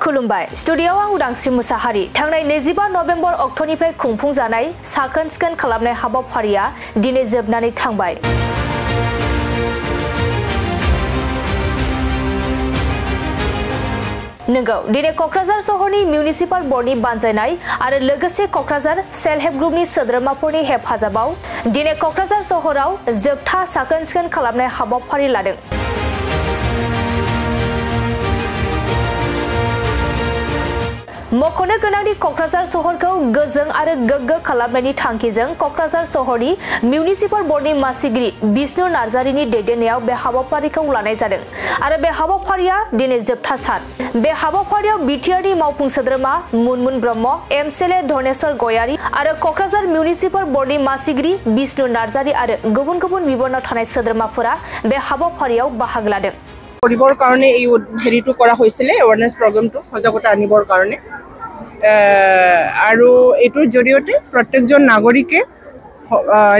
खुलुमबाय स्टुडियोआव आं उदांस्रि मुसाहारि थांनाय 25 नभेम्बर अक्ट'निफ्राय खुंफुंजानाय साखोन सिखोन खालामनाय हाबाफारिया दिनै जोबनानै थांबाय। नंगौ दिनै क'क्राझार सहरनि मिउनिसिपाल बर्डनि बानजायनाय आरो लोगोसे क'क्राझार सेल्फ हेल्प ग्रुपनि सोद्रोमाफोरनि हेफाजाबाव दिनै क'क्राझार सहराव जोबथा साखोन सिखोन खालामनाय हाबाफारि लादों। मख'नो गोनांदि क'क्राझार सहरखौ गोजों आरो गोग्गो खालामनायनि थांखिजों क'क्राझार सहरनि मिउनिसिपाल बर्डनि मासिगिरि बिष्णु नार्जारिनि दैदेननायाव बे हाबाफारिखौ लानाय जादों आरो बे हाबाफारिया दिनै जोबथा सान। बे हाबाफारियाव बिटिआरनि मावफुं सोद्रोमा मुनमुन ब्रह्म, एमसिएलए धनेश्वर गयारी आरो क'क्राझार मिउनिसिपाल बर्डनि मासिगिरि बिष्णु नार्जारि आरो गुबुन गुबुन बिबानाव थानाय सोद्रोमाफोरा बे हाबाफारियाव बाहागो लादों। কৰিবৰ কাৰণে এই হেৰিটো কৰা হৈছিল এৱাৰনেছ প্ৰগ্ৰামটো সজাগতা আনিবৰ কাৰণে আৰু এইটোৰ জৰিয়তে প্ৰত্যেকজন নাগৰিকে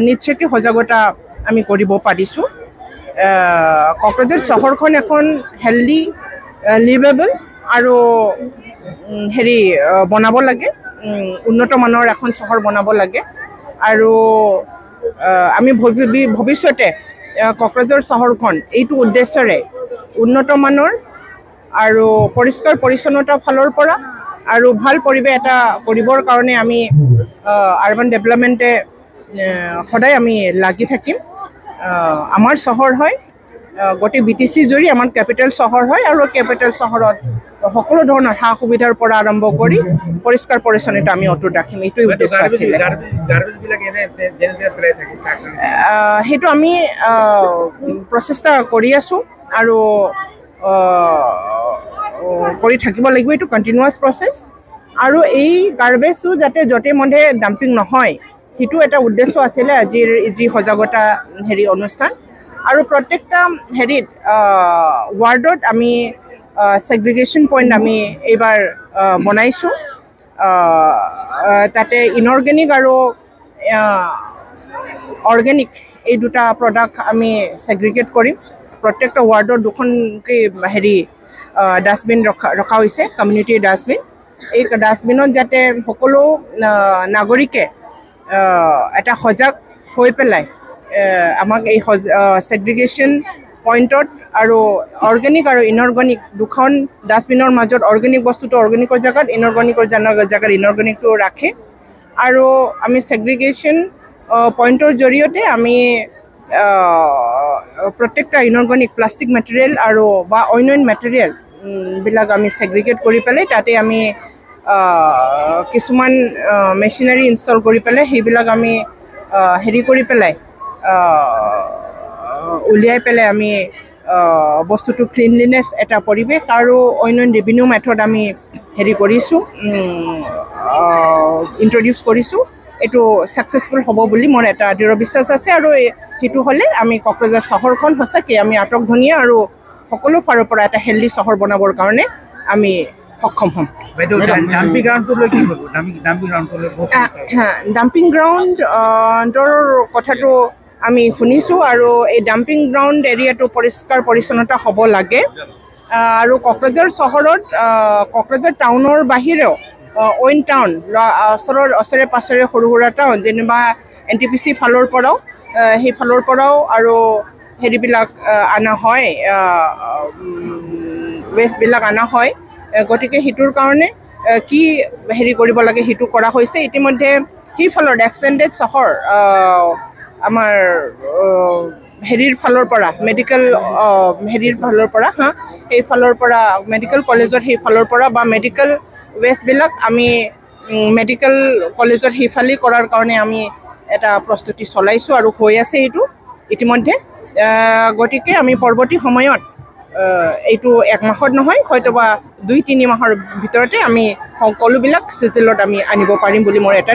নিশ্চয়কৈ সজাগতা আমি কৰিব পাৰিছোঁ। কক্ৰাঝাৰ চহৰখন এখন হেল্ডি লিভেবল আৰু হেৰি বনাব লাগে, উন্নত মানৰ এখন চহৰ বনাব লাগে আৰু আমি ভৱিষ্যতে কক্ৰাঝাৰ চহৰখন এইটো উদ্দেশ্যৰে উন্নত মানৰ আৰু পৰিষ্কাৰ পৰিচ্ছন্নতাৰ ফালৰ পৰা আৰু ভাল পৰিৱেশ এটা কৰিবৰ কাৰণে আমি আৰবান ডেভেলপমেণ্টে সদায় আমি লাগি থাকিম। আমাৰ চহৰ হয় গোটেই BTC জুৰি আমাৰ কেপিটেল চহৰ হয় আৰু কেপিটেল চহৰত সকলো ধৰণৰ সা সুবিধাৰ পৰা আৰম্ভ কৰি পৰিষ্কাৰ পৰিচ্ছন্নতা আমি অটুট ৰাখিম, এইটোৱেই উদ্দেশ্য আছিলে। সেইটো আমি প্ৰচেষ্টা কৰি আছোঁ আৰু কৰি থাকিব লাগিব, এইটো কণ্টিনিউৱাছ প্ৰচেছ। আৰু এই গাৰ্বেজটো যাতে য'তে মধে ডাম্পিং নহয় সেইটো এটা উদ্দেশ্য আছিলে আজিৰ যি সজাগতা হেৰি অনুষ্ঠান। আৰু প্ৰত্যেকটা হেৰিত ৱাৰ্ডত আমি ছেগ্ৰিগেশ্যন পইণ্ট আমি এইবাৰ বনাইছোঁ। তাতে ইনঅৰ্গেনিক আৰু অৰ্গেনিক এই দুটা প্ৰডাক্ট আমি ছেগ্ৰিগেট কৰিম। প্ৰত্যেকটা ৱাৰ্ডৰ দুখনকৈ হেৰি ডাষ্টবিন ৰখা হৈছে, কমিউনিটি ডাষ্টবিন। এই ডাষ্টবিনত যাতে সকলো নাগৰিকে এটা সজাগ হৈ পেলাই আমাক এই ছেগ্ৰিগেশ্যন পইণ্টত আৰু অৰ্গেনিক আৰু ইনঅৰ্গেনিক দুখন ডাষ্টবিনৰ মাজত অৰ্গেনিক বস্তুটো অৰ্গেনিকৰ জেগাত, ইনঅৰ্গেনিকৰ জেগাত ইনঅৰ্গেনিকটো ৰাখে। আৰু আমি ছেগ্ৰিগেশ্যন পইণ্টৰ জৰিয়তে আমি প্ৰত্যেকটা ইনঅৰ্গেনিক প্লাষ্টিক মেটেৰিয়েল আৰু বা অন্য মেটেৰিয়েল বিলাক আমি ছেগ্ৰিগেট কৰি পেলাই তাতে আমি কিছুমান মেচিনাৰী ইনষ্টল কৰি পেলাই সেইবিলাক আমি হেৰি কৰি পেলাই উলিয়াই পেলাই আমি বস্তুটো ক্লিনলিনেছ এটা পৰিৱেশ আৰু অন্য বিভিন্ন মেথড আমি হেৰি কৰিছোঁ, ইণ্ট্ৰডিউচ কৰিছোঁ। এইটো ছাকচেছফুল হ'ব বুলি মোৰ এটা দৃঢ় বিশ্বাস আছে আৰু সেইটো হ'লে আমি কক্ৰাঝাৰ চহৰখন সঁচাকৈ আমি আটকধুনীয়া আৰু সকলো ফালৰ পৰা এটা হেল্ডি চহৰ বনাবৰ কাৰণে আমি সক্ষম হ'ম। ডাম্পিং গ্ৰাউণ্ডৰ কথাটো আমি শুনিছোঁ আৰু এই ডাম্পিং গ্ৰাউণ্ড এৰিয়াটো পৰিষ্কাৰ পৰিচ্ছন্নতা হ'ব লাগে। আৰু কক্ৰাঝাৰ চহৰত কক্ৰাঝাৰ টাউনৰ বাহিৰেও অইন টাউন ওচৰে পাঁজৰে সৰু সুৰা টাউন যেনিবা NTPC ফালৰ পৰাও সেইফালৰ পৰাও আৰু হেৰিবিলাক অনা হয়, ৱেষ্টবিলাক অনা হয়। গতিকে সেইটোৰ কাৰণে কি হেৰি কৰিব লাগে সেইটো কৰা হৈছে। ইতিমধ্যে সেইফালৰ এক্সটেণ্ডেড চহৰ আমাৰ হেৰিৰ ফালৰ পৰা মেডিকেল হেৰিৰ ফালৰ পৰা সেইফালৰ পৰা মেডিকেল কলেজত সেইফালৰ পৰা বা মেডিকেল ৱেষ্টবিলাক আমি মেডিকেল কলেজত সেইফালেই কৰাৰ কাৰণে আমি এটা প্ৰস্তুতি চলাইছোঁ আৰু হৈ আছে এইটো ইতিমধ্যে। গতিকে আমি পৰৱৰ্তী সময়ত এইটো 1 মাহত নহয় হয়তোবা 2-3 মাহৰ ভিতৰতে আমি সকলোবিলাক চিজিলত আমি আনিব পাৰিম বুলি মোৰ এটা